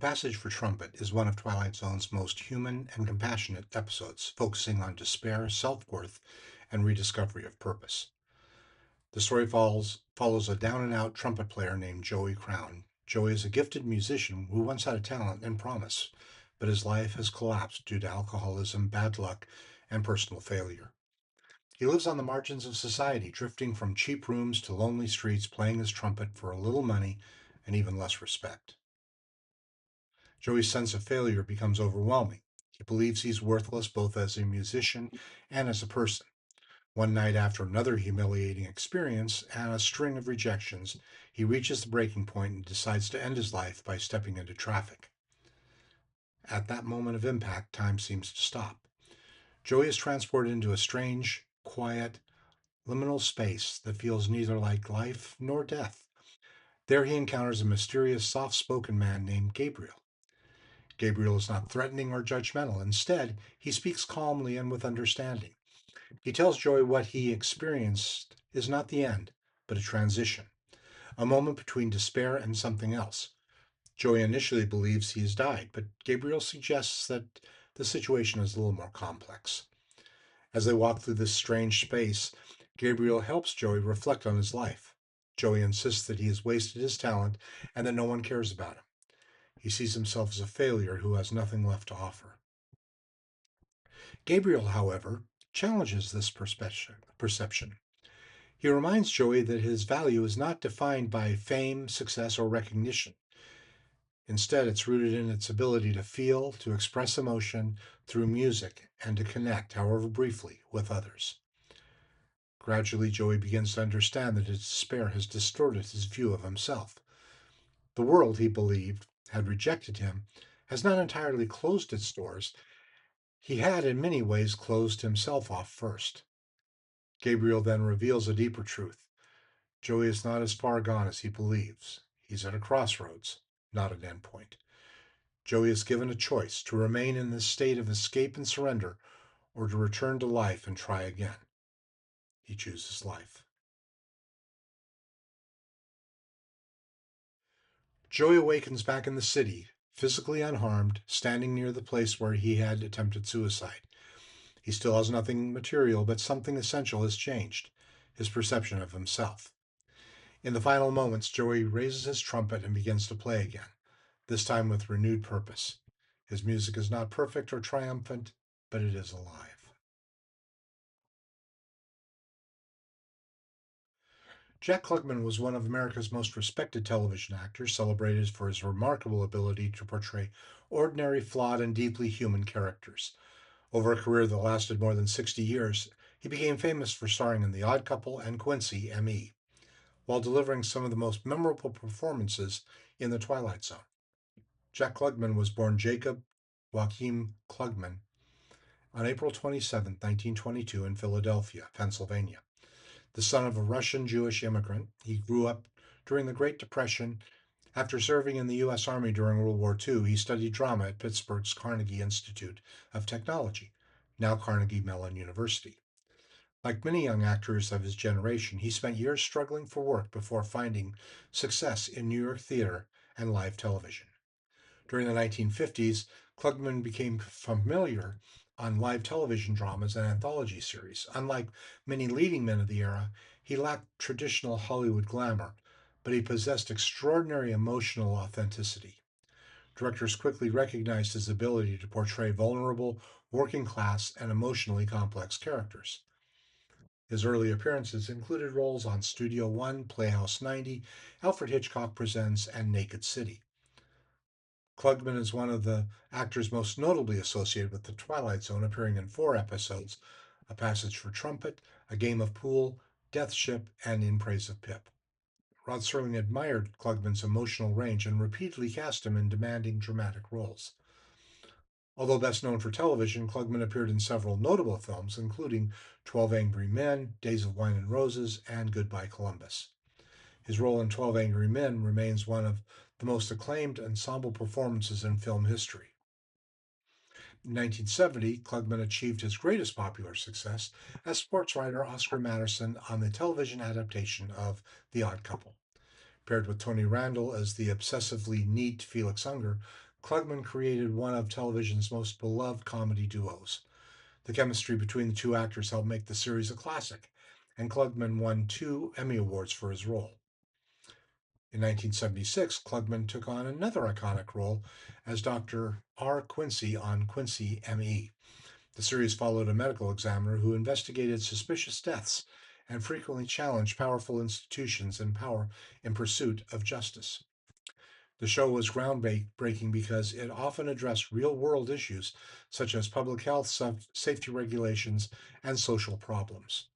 Passage for Trumpet is one of Twilight Zone's most human and compassionate episodes, focusing on despair, self-worth, and rediscovery of purpose. The story follows a down-and-out trumpet player named Joey Crown. Joey is a gifted musician who once had a talent and promise, but his life has collapsed due to alcoholism, bad luck, and personal failure. He lives on the margins of society, drifting from cheap rooms to lonely streets, playing his trumpet for a little money and even less respect. Joey's sense of failure becomes overwhelming. He believes he's worthless both as a musician and as a person. One night, after another humiliating experience and a string of rejections, he reaches the breaking point and decides to end his life by stepping into traffic. At that moment of impact, time seems to stop. Joey is transported into a strange, quiet, liminal space that feels neither like life nor death. There he encounters a mysterious, soft spoken man named Gabriel. Gabriel is not threatening or judgmental. Instead, he speaks calmly and with understanding. He tells Joey what he experienced is not the end, but a transition, a moment between despair and something else. Joey initially believes he has died, but Gabriel suggests that the situation is a little more complex. As they walk through this strange space, Gabriel helps Joey reflect on his life. Joey insists that he has wasted his talent and that no one cares about him. He sees himself as a failure who has nothing left to offer. Gabriel, however, challenges this perception. He reminds Joey that his value is not defined by fame, success, or recognition. Instead, it's rooted in its ability to feel, to express emotion through music, and to connect, however briefly, with others. Gradually, Joey begins to understand that his despair has distorted his view of himself. The world, he believed, had rejected him, has not entirely closed its doors. He had, in many ways, closed himself off first. Gabriel then reveals a deeper truth. Joey is not as far gone as he believes. He's at a crossroads, not an endpoint. Joey is given a choice to remain in this state of escape and surrender or to return to life and try again. He chooses life. Joey awakens back in the city, physically unharmed, standing near the place where he had attempted suicide. He still has nothing material, but something essential has changed: his perception of himself. In the final moments, Joey raises his trumpet and begins to play again, this time with renewed purpose. His music is not perfect or triumphant, but it is alive. Jack Klugman was one of America's most respected television actors, celebrated for his remarkable ability to portray ordinary, flawed, and deeply human characters. Over a career that lasted more than 60 years, he became famous for starring in The Odd Couple and Quincy, M.E., while delivering some of the most memorable performances in The Twilight Zone. Jack Klugman was born Jacob Joachim Klugman on April 27, 1922, in Philadelphia, Pennsylvania. The son of a Russian Jewish immigrant, he grew up during the Great Depression. After serving in the U.S. Army during World War II, he studied drama at Pittsburgh's Carnegie Institute of Technology, now Carnegie Mellon University. Like many young actors of his generation, he spent years struggling for work before finding success in New York theater and live television. During the 1950s, Klugman became familiar on live television dramas and anthology series. Unlike many leading men of the era, he lacked traditional Hollywood glamour, but he possessed extraordinary emotional authenticity. Directors quickly recognized his ability to portray vulnerable, working class, and emotionally complex characters. His early appearances included roles on Studio One, Playhouse 90, Alfred Hitchcock Presents, and Naked City. Klugman is one of the actors most notably associated with The Twilight Zone, appearing in 4 episodes: A Passage for Trumpet, A Game of Pool, Death Ship, and In Praise of Pip. Rod Serling admired Klugman's emotional range and repeatedly cast him in demanding dramatic roles. Although best known for television, Klugman appeared in several notable films, including 12 Angry Men, Days of Wine and Roses, and Goodbye Columbus. His role in 12 Angry Men remains one of the most acclaimed ensemble performances in film history. In 1970, Klugman achieved his greatest popular success as sports writer Oscar Madison on the television adaptation of The Odd Couple. Paired with Tony Randall as the obsessively neat Felix Unger, Klugman created one of television's most beloved comedy duos. The chemistry between the two actors helped make the series a classic, and Klugman won 2 Emmy Awards for his role. In 1976, Klugman took on another iconic role as Dr. R. Quincy on Quincy M.E. The series followed a medical examiner who investigated suspicious deaths and frequently challenged powerful institutions in power in pursuit of justice. The show was groundbreaking because it often addressed real world issues such as public health, safety regulations, and social problems.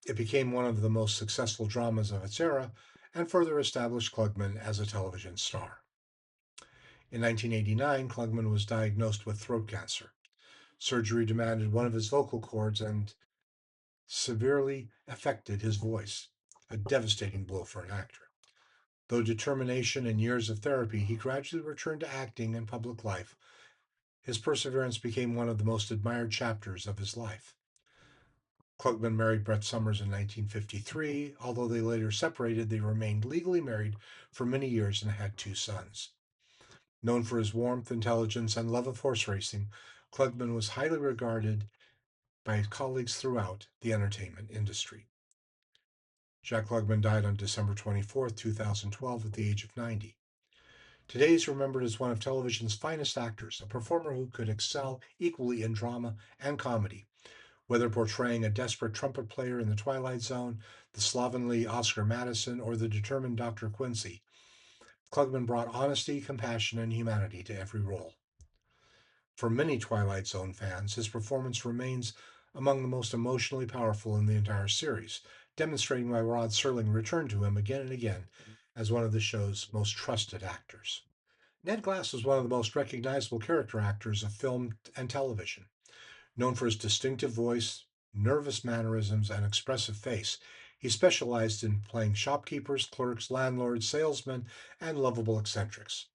It became one of the most successful dramas of its era and further established Klugman as a television star. In 1989, Klugman was diagnosed with throat cancer. Surgery demanded one of his vocal cords and severely affected his voice, a devastating blow for an actor. Though determination and years of therapy, he gradually returned to acting and public life. His perseverance became one of the most admired chapters of his life. Klugman married Brett Summers in 1953. Although they later separated, they remained legally married for many years and had 2 sons. Known for his warmth, intelligence, and love of horse racing, Klugman was highly regarded by his colleagues throughout the entertainment industry. Jack Klugman died on December 24, 2012, at the age of 90. Today he is remembered as one of television's finest actors, a performer who could excel equally in drama and comedy. Whether portraying a desperate trumpet player in The Twilight Zone, the slovenly Oscar Madison, or the determined Dr. Quincy, Klugman brought honesty, compassion, and humanity to every role. For many Twilight Zone fans, his performance remains among the most emotionally powerful in the entire series, demonstrating why Rod Serling returned to him again and again as one of the show's most trusted actors. Ned Glass was one of the most recognizable character actors of film and television. Known for his distinctive voice, nervous mannerisms, and expressive face, he specialized in playing shopkeepers, clerks, landlords, salesmen, and lovable eccentrics.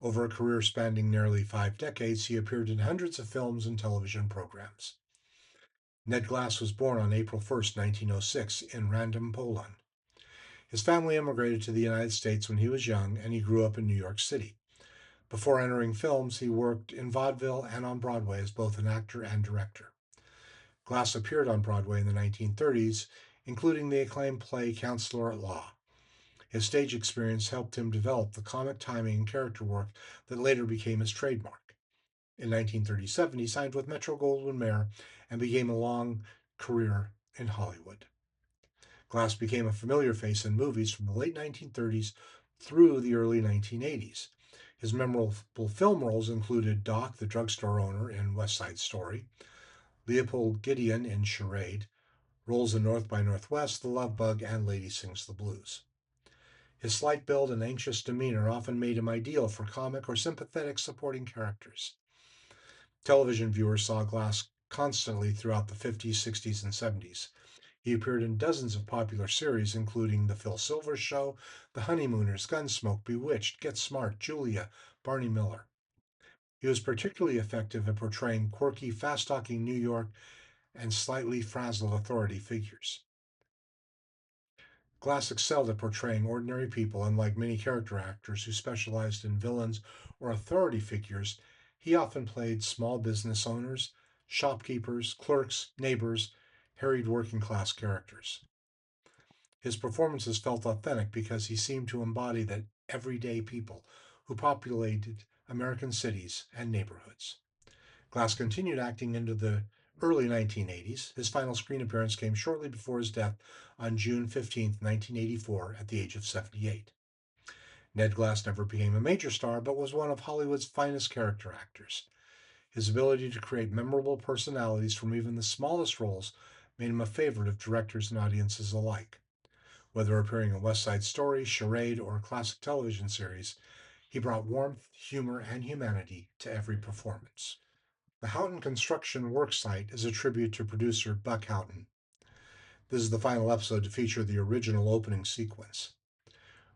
Over a career spanning nearly 5 decades, he appeared in hundreds of films and television programs. Ned Glass was born on April 1, 1906, in Random, Poland. His family immigrated to the United States when he was young, and he grew up in New York City. Before entering films, he worked in vaudeville and on Broadway as both an actor and director. Glass appeared on Broadway in the 1930s, including the acclaimed play Counselor at Law. His stage experience helped him develop the comic timing and character work that later became his trademark. In 1937, he signed with Metro-Goldwyn-Mayer and began a long career in Hollywood. Glass became a familiar face in movies from the late 1930s through the early 1980s. His memorable film roles included Doc, the drugstore owner in West Side Story, Leopold Gideon in Charade, roles in North by Northwest, The Love Bug, and Lady Sings the Blues. His slight build and anxious demeanor often made him ideal for comic or sympathetic supporting characters. Television viewers saw Glass constantly throughout the 50s, 60s, and 70s. He appeared in dozens of popular series, including The Phil Silvers Show, The Honeymooners, Gunsmoke, Bewitched, Get Smart, Julia, Barney Miller. He was particularly effective at portraying quirky, fast-talking New York and slightly frazzled authority figures. Glass excelled at portraying ordinary people, unlike many character actors who specialized in villains or authority figures. He often played small business owners, shopkeepers, clerks, neighbors, harried working class characters. His performances felt authentic because he seemed to embody the everyday people who populated American cities and neighborhoods. Glass continued acting into the early 1980s. His final screen appearance came shortly before his death on June 15, 1984, at the age of 78. Ned Glass never became a major star, but was one of Hollywood's finest character actors. His ability to create memorable personalities from even the smallest roles made him a favorite of directors and audiences alike. Whether appearing in West Side Story, Charade, or a classic television series, he brought warmth, humor, and humanity to every performance. The Houghton Construction Worksite is a tribute to producer Buck Houghton. This is the final episode to feature the original opening sequence.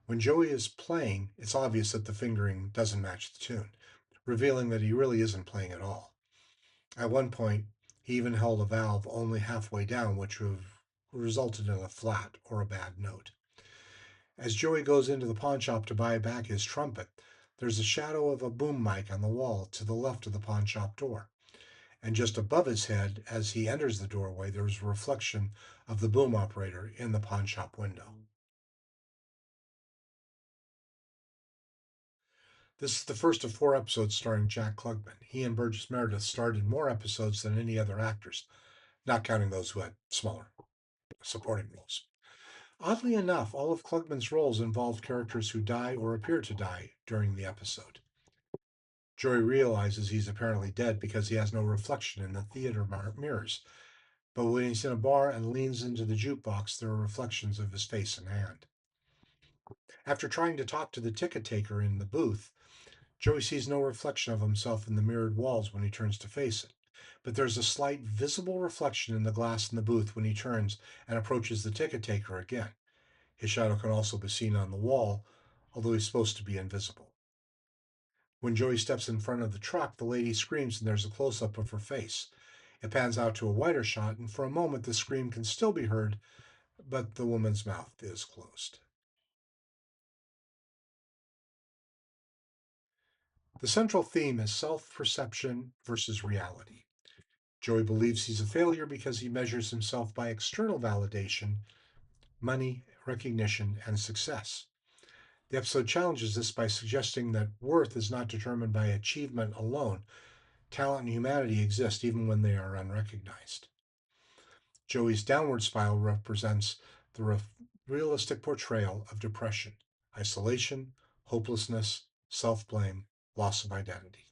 When Joey is playing, it's obvious that the fingering doesn't match the tune, revealing that he really isn't playing at all. At one point, he even held a valve only halfway down, which would have resulted in a flat or a bad note. As Joey goes into the pawn shop to buy back his trumpet, There's a shadow of a boom mic on the wall to the left of the pawn shop door. And just above his head, as he enters the doorway, there's a reflection of the boom operator in the pawn shop window. This is the first of 4 episodes starring Jack Klugman. He and Burgess Meredith starred in more episodes than any other actors, not counting those who had smaller supporting roles. Oddly enough, all of Klugman's roles involved characters who die or appear to die during the episode. Joey realizes he's apparently dead because he has no reflection in the theater mirrors, but when he's in a bar and leans into the jukebox, there are reflections of his face and hand. After trying to talk to the ticket taker in the booth, Joey sees no reflection of himself in the mirrored walls when he turns to face it. But there's a slight visible reflection in the glass in the booth when he turns and approaches the ticket taker again. His shadow can also be seen on the wall, although he's supposed to be invisible. When Joey steps in front of the truck, the lady screams and there's a close up of her face. It pans out to a wider shot, and for a moment the scream can still be heard, but the woman's mouth is closed. The central theme is self perception versus reality. Joey believes he's a failure because he measures himself by external validation, money, recognition, and success. The episode challenges this by suggesting that worth is not determined by achievement alone. Talent and humanity exist even when they are unrecognized. Joey's downward spiral represents the realistic portrayal of depression, isolation, hopelessness, self blame, loss of identity.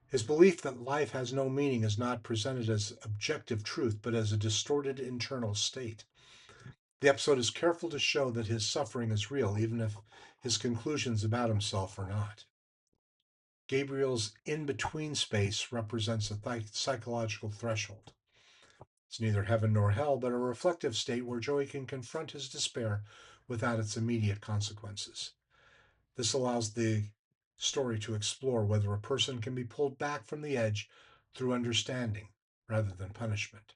His belief that life has no meaning is not presented as objective truth, but as a distorted internal state. The episode is careful to show that his suffering is real, even if his conclusions about himself are not. Gabriel's in between space represents a psychological threshold. It's neither heaven nor hell, but a reflective state where Joey can confront his despair without its immediate consequences. This allows the story to explore whether a person can be pulled back from the edge through understanding rather than punishment.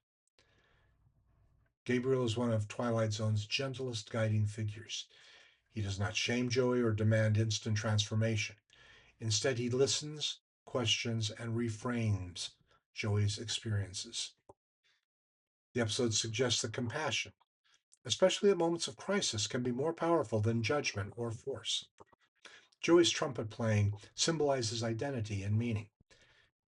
Gabriel is one of Twilight Zone's gentlest guiding figures. He does not shame Joey or demand instant transformation. Instead, he listens, questions, and reframes Joey's experiences. The episode suggests that compassion, especially at moments of crisis, can be more powerful than judgment or force. Joey's trumpet playing symbolizes identity and meaning.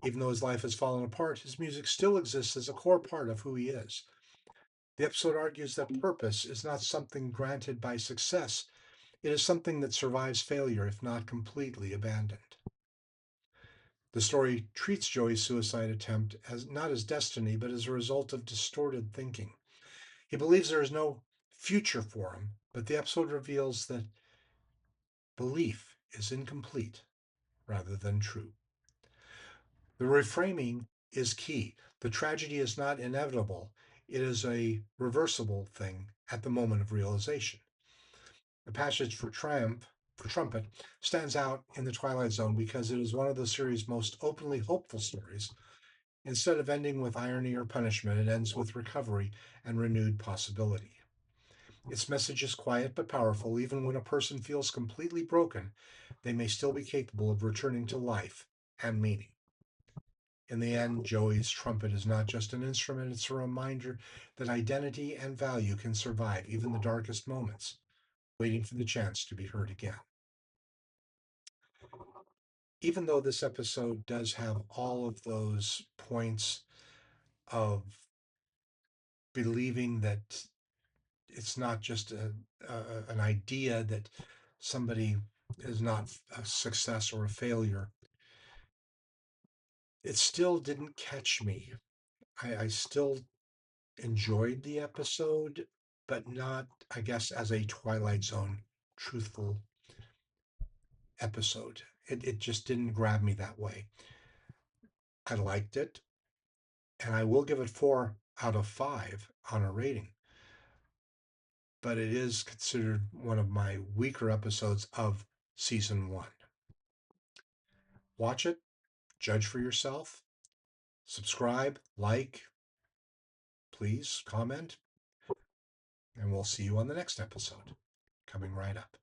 Even though his life has fallen apart, his music still exists as a core part of who he is. The episode argues that purpose is not something granted by success, it is something that survives failure if not completely abandoned. The story treats Joey's suicide attempt as not as destiny, but as a result of distorted thinking. He believes there is no future for him, but the episode reveals that belief is incomplete rather than true. The reframing is key. The tragedy is not inevitable, it is a reversible thing at the moment of realization. The passage for Trumpet stands out in the Twilight Zone because it is one of the series' most openly hopeful stories. Instead of ending with irony or punishment, it ends with recovery and renewed possibility. Its message is quiet but powerful. Even when a person feels completely broken, they may still be capable of returning to life and meaning. In the end, Joey's trumpet is not just an instrument, it's a reminder that identity and value can survive even the darkest moments, waiting for the chance to be heard again. Even though this episode does have all of those points of believing that it's not just an idea that somebody is not a success or a failure, it still didn't catch me. I still enjoyed the episode, but not, I guess, as a Twilight Zone truthful episode. It just didn't grab me that way. I liked it, and I will give it 4 out of 5 on a rating, but it is considered one of my weaker episodes of season 1. Watch it, judge for yourself, subscribe, like, please comment, and we'll see you on the next episode coming right up.